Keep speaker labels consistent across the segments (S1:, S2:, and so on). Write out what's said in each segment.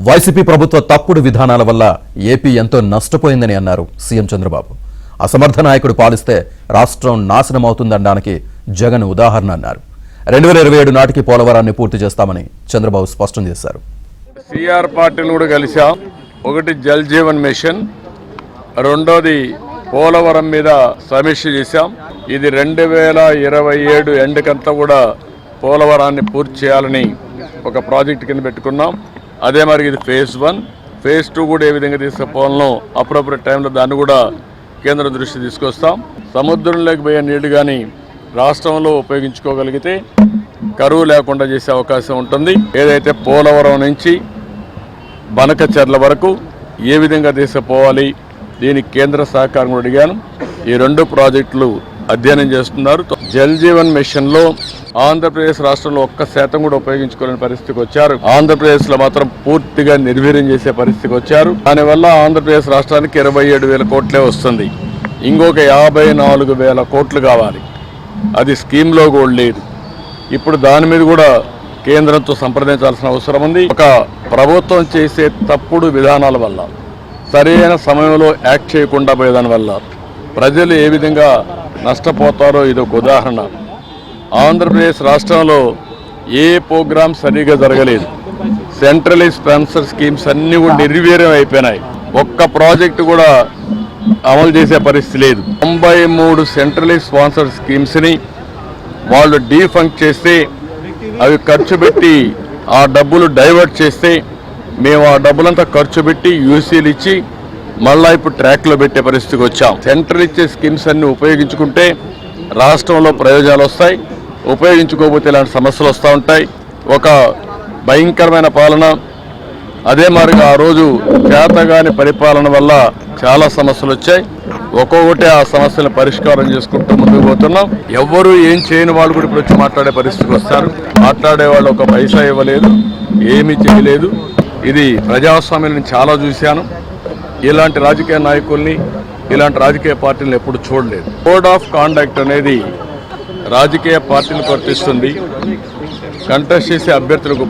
S1: YCP ప్రభుత్వ తప్పుడు విధానాల వల్ల ఏపీ ఎంతో నష్టపోయిందని అన్నారు సీఎం చంద్రబాబు. అసమర్థ నాయకుడు పాలిస్తే రాష్ట్రం నాశనం అవుతుందనడానికి జగన్ ఉదాహరణ అన్నారు. 2027 నాటికి పోలవరాన్ని పూర్తి చేస్తామని చంద్రబాబు స్పష్టం చేశారు.
S2: సిఆర్ పార్టీలు కూడా కలిసాం. ఒకటి జల్ జీవన్ మిషన్, రెండోది పోలవరం మీద సమీక్ష చేశాం. ఇది 2027 ఎండ్కంతా కూడా పోలవరాన్ని పూర్తి చేయాలని ఒక ప్రాజెక్ట్ కింద పెట్టుకున్నాం. అదే మరి ఇది ఫేజ్ 1, ఫేజ్ 2 కూడా ఏ విధంగా తీసుకుపోవాలనో అప్రోప్రియట్ టైంలో దాన్ని కూడా కేంద్రం దృష్టి తీసుకొస్తాం. సముద్రంలోకి పోయే నీళ్లు కానీ రాష్ట్రంలో ఉపయోగించుకోగలిగితే కరువు లేకుండా చేసే అవకాశం ఉంటుంది. ఏదైతే పోలవరం నుంచి బనకచెర్ల వరకు ఏ విధంగా తీసుకుపోవాలి, దీనికి కేంద్ర సహకారం కూడా అడిగాను. ఈ 2 ప్రాజెక్టులు అధ్యయనం చేస్తున్నారు. జల్ జీవన్ మిషన్ లో ఆంధ్రప్రదేశ్ రాష్ట్రంలో 1% కూడా ఉపయోగించుకోలేని పరిస్థితికి వచ్చారు. ఆంధ్రప్రదేశ్ లో మాత్రం పూర్తిగా నిర్వీర్యం చేసే పరిస్థితికి వచ్చారు. దానివల్ల ఆంధ్రప్రదేశ్ రాష్ట్రానికి 27,000 కోట్లే వస్తుంది. ఇంకొక 54,000 కోట్లు కావాలి. అది స్కీమ్లో కూడా లేదు. ఇప్పుడు దాని మీద కూడా కేంద్రంతో సంప్రదించాల్సిన అవసరం ఉంది. ఒక ప్రభుత్వం చేసే తప్పుడు విధానాల వల్ల, సరైన సమయంలో యాక్ట్ చేయకుండా పోయేదాని వల్ల ప్రజలు ఏ విధంగా నష్టపోతారో ఇదొక ఉదాహరణ. ఆంధ్రప్రదేశ్ రాష్ట్రంలో ఏ ప్రోగ్రామ్ సరిగా జరగలేదు. సెంట్రలీ స్పాన్సర్ స్కీమ్స్ అన్నీ కూడా నిర్వీర్యం అయిపోయినాయి. ఒక్క ప్రాజెక్టు కూడా అమలు చేసే పరిస్థితి లేదు. 93 సెంట్రలీ స్పాన్సర్ స్కీమ్స్ని వాళ్ళు డీఫంక్ట్ చేస్తే, అవి ఖర్చు పెట్టి ఆ డబ్బులు డైవర్ట్ చేస్తే, మేము ఆ డబ్బులంతా ఖర్చు పెట్టి యూసీలు ఇచ్చి మళ్ళా ఇప్పుడు ట్రాక్లో పెట్టే పరిస్థితికి వచ్చాం. సెంట్రల్ ఇచ్చే స్కీమ్స్ అన్ని ఉపయోగించుకుంటే రాష్ట్రంలో ప్రయోజనాలు వస్తాయి. ఉపయోగించుకోకపోతే ఇలాంటి సమస్యలు వస్తూ ఉంటాయి. ఒక భయంకరమైన పాలన. అదే మరిగా ఆ రోజు చేతగాని పరిపాలన వల్ల చాలా సమస్యలు వచ్చాయి. ఒక్కొక్కటి ఆ సమస్యలను పరిష్కారం చేసుకుంటూ ముందుకు పోతున్నాం. ఎవ్వరూ ఏం చేయని వాళ్ళు కూడా ఇప్పుడు వచ్చి మాట్లాడే పరిస్థితికి వస్తారు. మాట్లాడే వాళ్ళు ఒక పైసా ఇవ్వలేదు, ఏమీ చేయలేదు. ఇది ప్రజాస్వామ్యం నేను చాలా చూశాను. ఇలాంటి రాజకీయ నాయకుల్ని, ఇలాంటి రాజకీయ పార్టీలను ఎప్పుడు చూడలేదు. కోడ్ ఆఫ్ కాండక్ట్ అనేది రాజకీయ పార్టీలకు వర్తిస్తుంది, కంటెస్ట్ చేసే అభ్యర్థులకు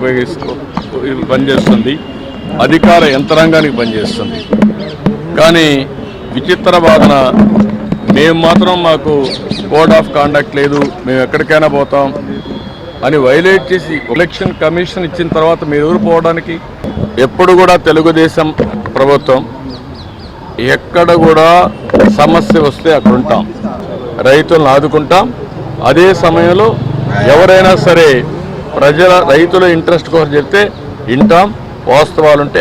S2: పనిచేస్తుంది, అధికార యంత్రాంగానికి పనిచేస్తుంది. కానీ విచిత్ర వాదన, మేము మాత్రం మాకు కోడ్ ఆఫ్ కాండక్ట్ లేదు, మేము ఎక్కడికైనా పోతాం అని వైలేట్ చేసి ఎలక్షన్ కమిషన్ ఇచ్చిన తర్వాత మీరు ఎవరు పోవడానికి? ఎప్పుడు కూడా తెలుగుదేశం ప్రభుత్వం ఎక్కడ కూడా సమస్య వస్తే అక్కడ ఉంటాం, రైతులను ఆదుకుంటాం. అదే సమయంలో ఎవరైనా సరే రైతుల ఇంట్రెస్ట్ కోసం చెప్తే వింటాం, వాస్తవాలుంటే